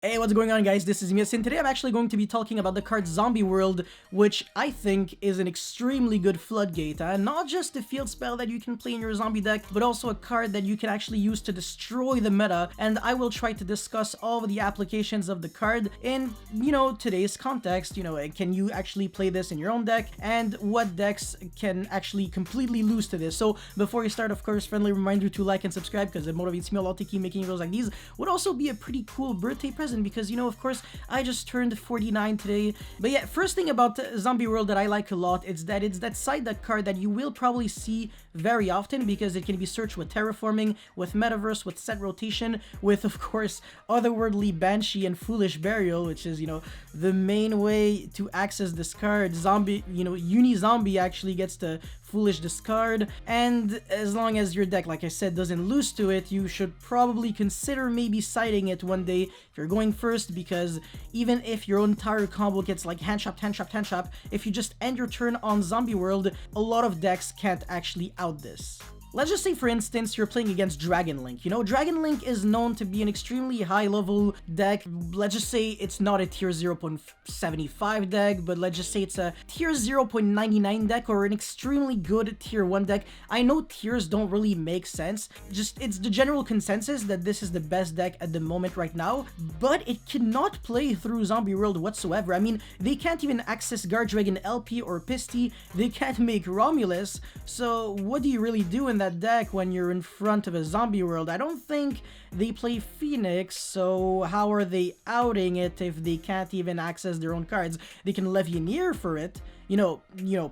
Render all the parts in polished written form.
Hey, what's going on, guys? This is Mias, and today I'm actually going to be talking about the card Zombie World, which I think is an extremely good floodgate. Not just a field spell that you can play in your zombie deck, but also a card that you can actually use to destroy the meta, and I will try to discuss all of the applications of the card in, today's context. Can you actually play this in your own deck, and what decks can actually completely lose to this. So before you start, of course, friendly reminder to like and subscribe, because it motivates me a lot to keep making videos like these. Would also be a pretty cool birthday present, because of course I just turned 49 today. But yeah, first thing about Zombie World that I like a lot is that it's that side deck card that you will probably see very often, because it can be searched with Terraforming, with Metaverse, with Set Rotation, with of course Otherworldly Banshee and Foolish Burial, which is the main way to access this card. Zombie, Uni Zombie actually gets the Foolish discard, and as long as your deck, like I said, doesn't lose to it, you should probably consider maybe siding it one day if you're going first, because even if your entire combo gets like hand trap, if you just end your turn on Zombie World, a lot of decks can't actually out this. Let's just say, for instance, you're playing against Dragon Link. Dragon Link is known to be an extremely high-level deck. Let's just say it's not a tier 0.75 deck, but let's just say it's a tier 0.99 deck, or an extremely good tier 1 deck. I know tiers don't really make sense. It's the general consensus that this is the best deck at the moment right now, but it cannot play through Zombie World whatsoever. I mean, they can't even access Guard Dragon LP or Pisty. They can't make Romulus. So what do you really do in that deck when you're in front of a Zombie World? I don't think they play Phoenix, so how are they outing it if they can't even access their own cards? They can Legionnaire for it,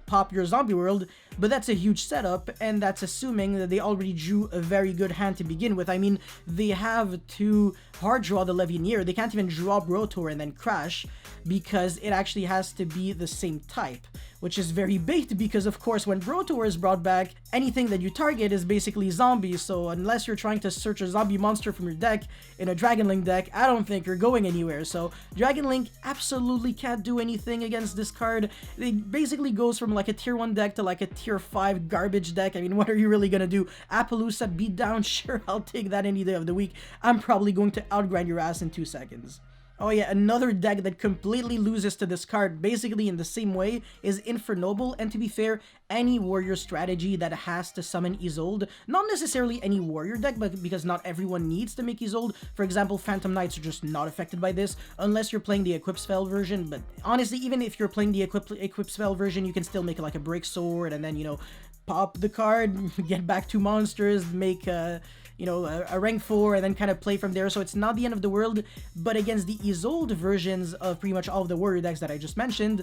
pop your Zombie World, but that's a huge setup, and that's assuming that they already drew a very good hand to begin with. I mean, they have to hard draw the Legionnaire. They can't even draw Brotor and then crash, because it actually has to be the same type, which is very bait, because of course when Brotor is brought back, anything that you target is basically zombies, so unless you're trying to search a zombie monster from your deck in a Dragon Link deck, I don't think you're going anywhere. So Dragon Link absolutely can't do anything against this card. It basically goes from like a tier 1 deck to like a tier 5 garbage deck. I mean, what are you really gonna do? Appaloosa beat down? Sure, I'll take that any day of the week. I'm probably going to outgrind your ass in 2 seconds. Oh yeah, another deck that completely loses to this card, basically in the same way, is Infernoble, and to be fair, any warrior strategy that has to summon Isolde, not necessarily any warrior deck, but because not everyone needs to make Isolde. For example, Phantom Knights are just not affected by this, unless you're playing the Equip Spell version, but honestly, even if you're playing the Equip Spell version, you can still make like a Break Sword, and then, pop the card, get back 2 monsters, make a rank 4, and then kind of play from there. So it's not the end of the world, but against the Isolde versions of pretty much all of the warrior decks that I just mentioned,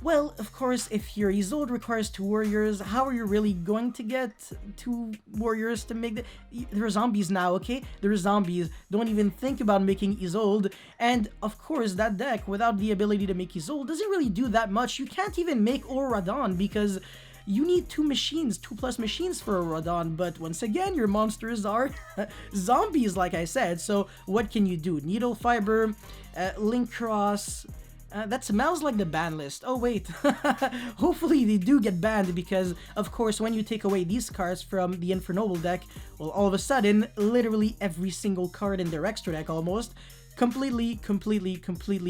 well, of course, if your Isolde requires 2 warriors, how are you really going to get 2 warriors to make They're zombies now, okay? They're zombies. Don't even think about making Isolde. And of course, that deck, without the ability to make Isolde, doesn't really do that much. You can't even make Oradon, because you need 2 machines, 2+ machines for a Rodon, but once again, your monsters are zombies, like I said, so what can you do? Needle Fiber, Link Cross, that smells like the ban list. Oh wait, hopefully they do get banned, because of course when you take away these cards from the Infernoble deck, well, all of a sudden, literally every single card in their extra deck almost completely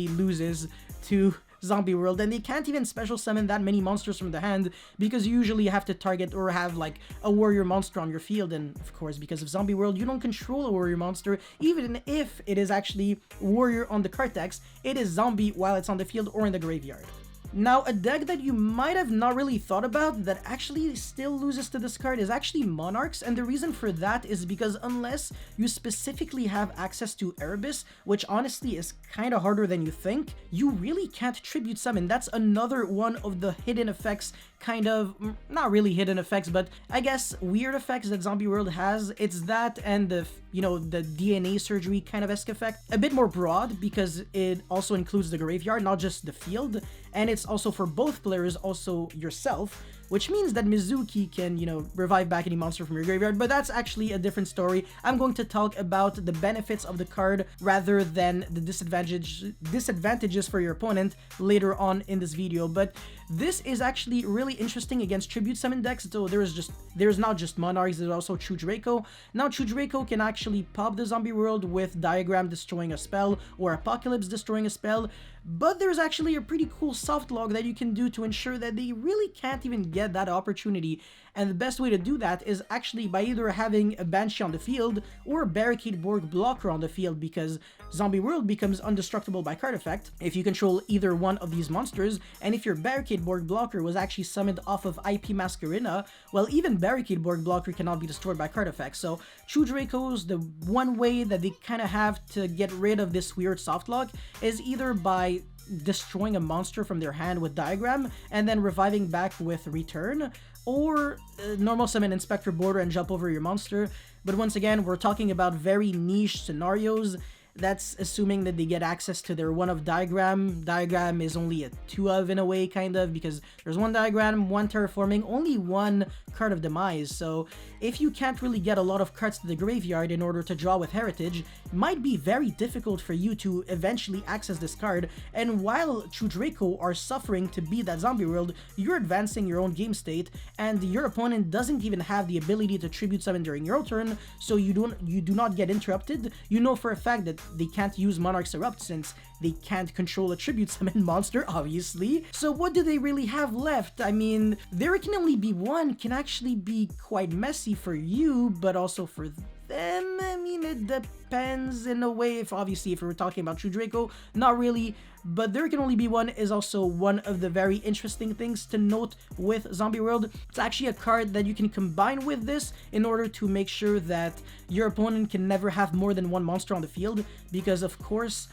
loses to Zombie World, and they can't even special summon that many monsters from the hand, because you usually have to target or have like a warrior monster on your field, and of course because of Zombie World you don't control a warrior monster. Even if it is actually warrior on the card text, it is zombie while it's on the field or in the graveyard. Now, a deck that you might have not really thought about that actually still loses to this card is actually Monarchs, and the reason for that is because unless you specifically have access to Erebus, which honestly is kind of harder than you think, you really can't tribute summon. That's another one of the hidden effects, kind of, not really hidden effects, but I guess weird effects that Zombie World has. It's that and the DNA surgery kind of esque effect. A bit more broad, because it also includes the graveyard, not just the field, and it's also for both players, also yourself, which means that Mizuki can, you know, revive back any monster from your graveyard, but that's actually a different story. I'm going to talk about the benefits of the card rather than the disadvantages for your opponent later on in this video. But this is actually really interesting against Tribute Summon decks. So there's not just Monarchs, there's also True Draco. Now True Draco can actually pop the zombie world with Diagram destroying a spell or Apocalypse destroying a spell, but there's actually a pretty cool soft log that you can do to ensure that they really can't even get that opportunity. And the best way to do that is actually by either having a Banshee on the field or a Barricade Borg blocker on the field, because Zombie World becomes indestructible by card effect if you control either one of these monsters. And if your Barricade Borg blocker was actually summoned off of IP Masquerena, well, even Barricade Borg blocker cannot be destroyed by card effect. So True Dracos, the one way that they kind of have to get rid of this weird soft lock is either by destroying a monster from their hand with Diagram and then reviving back with Return, or normal summon Inspector Border and jump over your monster. But once again, we're talking about very niche scenarios. That's assuming that they get access to their 1 of Diagram. Diagram is only a 2 of in a way, kind of, because there's 1 Diagram, 1 Terraforming, only 1 card of Demise. So if you can't really get a lot of cards to the graveyard in order to draw with Heritage, it might be very difficult for you to eventually access this card. And while True Draco are suffering to beat that zombie world, you're advancing your own game state, and your opponent doesn't even have the ability to tribute summon during your turn, so you do not get interrupted. You know for a fact that they can't use Monarchs Erupt since they can't control a tribute summon monster, obviously. So what do they really have left? I mean, there can only be one, can actually be quite messy for you, but also for them. I mean, it depends in a way. If we're talking about True Draco, not really, but there can only be one is also one of the very interesting things to note with Zombie World. It's actually a card that you can combine with this in order to make sure that your opponent can never have more than 1 monster on the field, because of course,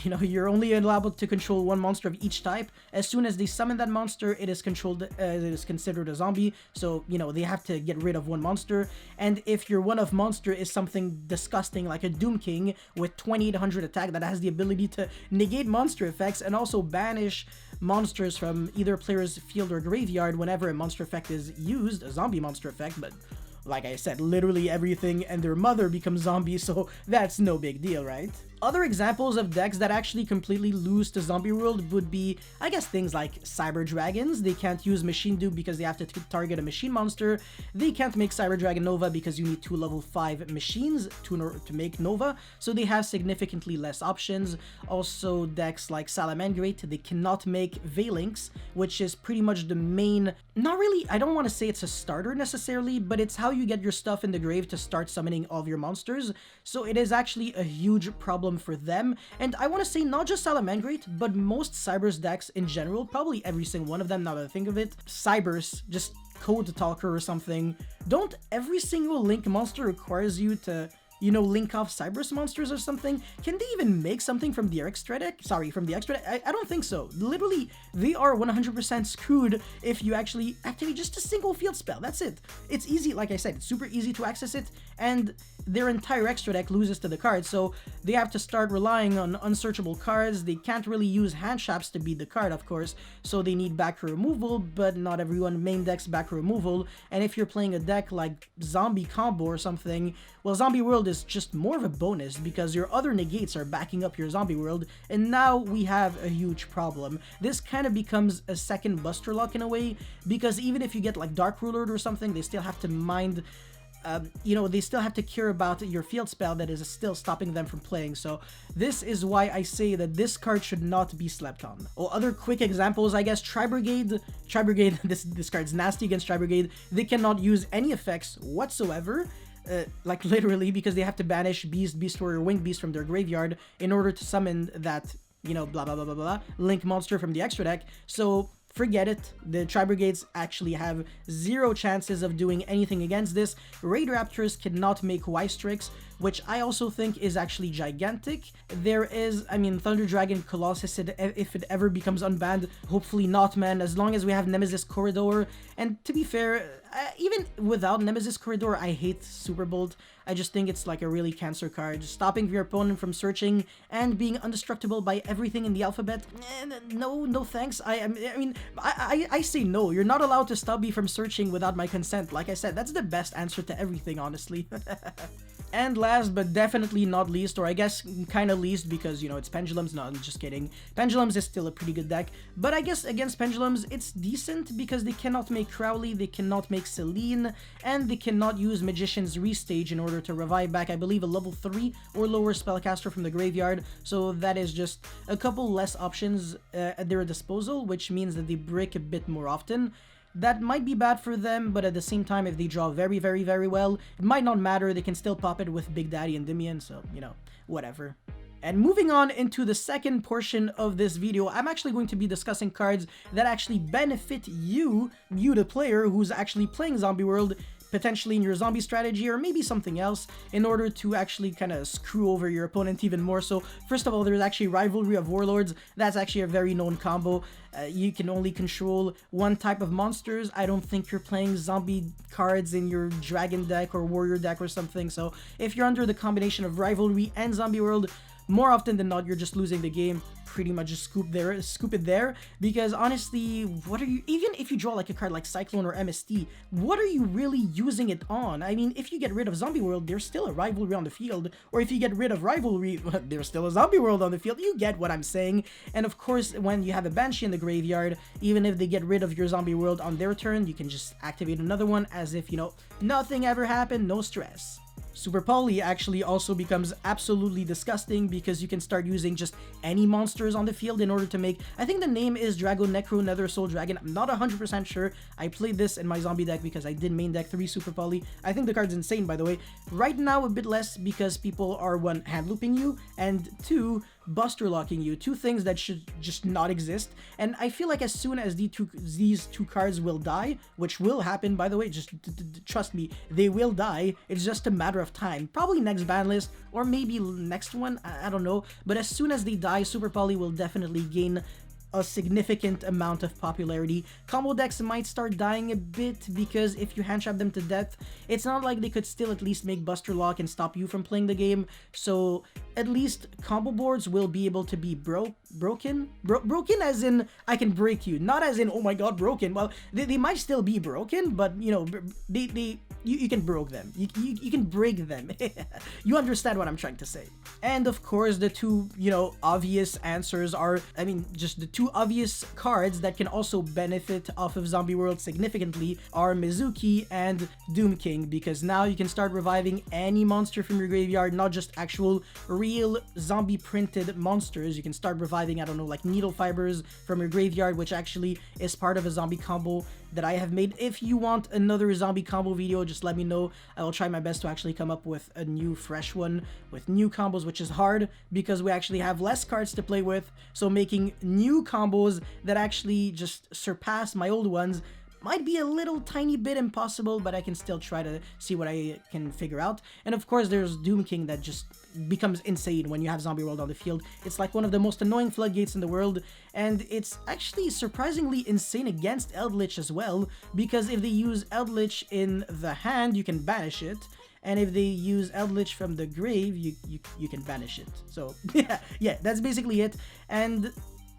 you know, you're only allowed to control 1 monster of each type. As soon as they summon that monster, it is considered a zombie, so, you know, they have to get rid of 1 monster. And if your 1 of monster is something disgusting like a Doom King with 2800 attack that has the ability to negate monster effects and also banish monsters from either player's field or graveyard whenever a monster effect is used, a zombie monster effect, but like I said, literally everything and their mother becomes zombies, so that's no big deal, right? Other examples of decks that actually completely lose to Zombie World would be, I guess, things like Cyber Dragons. They can't use Machine Dupe because they have to target a machine monster. They can't make Cyber Dragon Nova because you need 2 level 5 machines to make Nova, so they have significantly less options. Also, decks like Salamandrate, they cannot make Valinx, which is pretty much the main, not really, I don't want to say it's a starter necessarily, but it's how you get your stuff in the grave to start summoning all of your monsters. So it is actually a huge problem for them, and I want to say not just Salamandrate, but most Cybers decks in general, probably every single one of them now that I think of it. Cybers, just Code Talker or something. Don't every single Link monster requires you to, you know, link off Cybers monsters or something? Can they even make something from the extra deck? Sorry, from the extra deck? I don't think so. Literally, they are 100% screwed if you actually activate just a single field spell. That's it. It's easy, like I said, it's super easy to access it, and their entire extra deck loses to the card, so they have to start relying on unsearchable cards. They can't really use hand traps to beat the card, of course, so they need back row removal, but not everyone main decks back row removal. And if you're playing a deck like Zombie Combo or something, well, Zombie World is just more of a bonus because your other negates are backing up your Zombie World, and now we have a huge problem. This kind of becomes a second Buster Lock in a way, because even if you get like Dark Ruler or something, they still have to mind, you know, they still have to care about your field spell that is still stopping them from playing. So this is why I say that this card should not be slept on. Or other quick examples, I guess, Tri-Brigade, this card's nasty against Tri-Brigade. They cannot use any effects whatsoever. Like literally, because they have to banish Beast, Beast Warrior, Winged Beast from their graveyard in order to summon that, you know, blah blah blah blah blah Link monster from the extra deck. So forget it. The Tri-Brigades actually have 0 chances of doing anything against this. Raid Raptors cannot make Wystrix, which I also think is actually gigantic. There is, I mean, Thunder Dragon Colossus, if it ever becomes unbanned, hopefully not, man, as long as we have Nemesis Corridor. And to be fair, even without Nemesis Corridor, I hate Super Bolt. I just think it's like a really cancer card, stopping your opponent from searching and being indestructible by everything in the alphabet. No thanks. I say no. You're not allowed to stop me from searching without my consent. Like I said, that's the best answer to everything, honestly. And last but definitely not least, or I guess kind of least because, you know, it's Pendulums. No, I'm just kidding. Pendulums is still a pretty good deck, but I guess against Pendulums, it's decent because they cannot make Crowley, they cannot make Celine, and they cannot use Magician's Restage in order to revive back, I believe, a level 3 or lower spellcaster from the graveyard. So that is just a couple less options at their disposal, which means that they break a bit more often. That might be bad for them, but at the same time, if they draw very well, it might not matter. They can still pop it with Big Daddy and Endymion, so, you know, whatever. And moving on into the second portion of this video, I'm actually going to be discussing cards that actually benefit you the player who's actually playing Zombie World, potentially in your zombie strategy or maybe something else, in order to actually kind of screw over your opponent even more. So first of all, there's actually Rivalry of Warlords. That's actually a very known combo. You can only control one type of monsters. I don't think you're playing zombie cards in your dragon deck or warrior deck or something. So if you're under the combination of Rivalry and Zombie World, more often than not, you're just losing the game. Pretty much just scoop it there, because honestly, what are you, even if you draw like a card like Cyclone or MST, what are you really using it on? I mean, if you get rid of Zombie World, there's still a Rivalry on the field, or if you get rid of Rivalry, there's still a Zombie World on the field. You get what I'm saying. And of course, when you have a Banshee in the graveyard, even if they get rid of your Zombie World on their turn, you can just activate another one as if, you know, nothing ever happened, no stress. Super Poly actually also becomes absolutely disgusting because you can start using just any monsters on the field in order to make, I think the name is Drago Necro Nether Soul Dragon, I'm not 100% sure. I played this in my zombie deck because I did main deck 3 Super Poly. I think the card's insane, by the way. Right now a bit less because people are, 1, hand looping you, and 2, buster locking you, 2 things that should just not exist. And I feel like as soon as these two cards will die, which will happen, by the way, just trust me, they will die. It's just a matter of time. Probably next ban list or maybe next one, I don't know. But as soon as they die, Super Poly will definitely gain a significant amount of popularity. Combo decks might start dying a bit because if you hand trap them to death, it's not like they could still at least make Buster Lock and stop you from playing the game. So at least combo boards will be able to be broken as in I can break you, not as in oh my god broken. Well, they might still be broken, but you know, you can broke them. You can break them. You understand what I'm trying to say. And of course, the two, you know, obvious answers are, I mean, just the two obvious cards that can also benefit off of Zombie World significantly are Mizuki and Doom King, because now you can start reviving any monster from your graveyard, not just actual real zombie printed monsters. You can start reviving, I don't know, like Needle Fibers from your graveyard, which actually is part of a zombie combo that I have made. If you want another zombie combo video, just let me know. I will try my best to actually come up with a new fresh one with new combos, which is hard because we actually have less cards to play with. So making new combos that actually just surpass my old ones might be a little tiny bit impossible, but I can still try to see what I can figure out. And of course, there's Doom King that just becomes insane when you have Zombie World on the field. It's like one of the most annoying floodgates in the world, and it's actually surprisingly insane against Eldritch as well, because if they use Eldritch in the hand, you can banish it. And if they use Eldritch from the grave, you can banish it. So yeah, that's basically it. And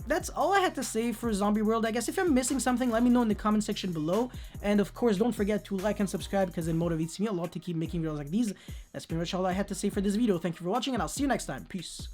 that's all I had to say for Zombie World. I guess if I'm missing something, let me know in the comment section below. And of course, don't forget to like and subscribe because it motivates me a lot to keep making videos like these. That's pretty much all I had to say for this video. Thank you for watching, and I'll see you next time. Peace.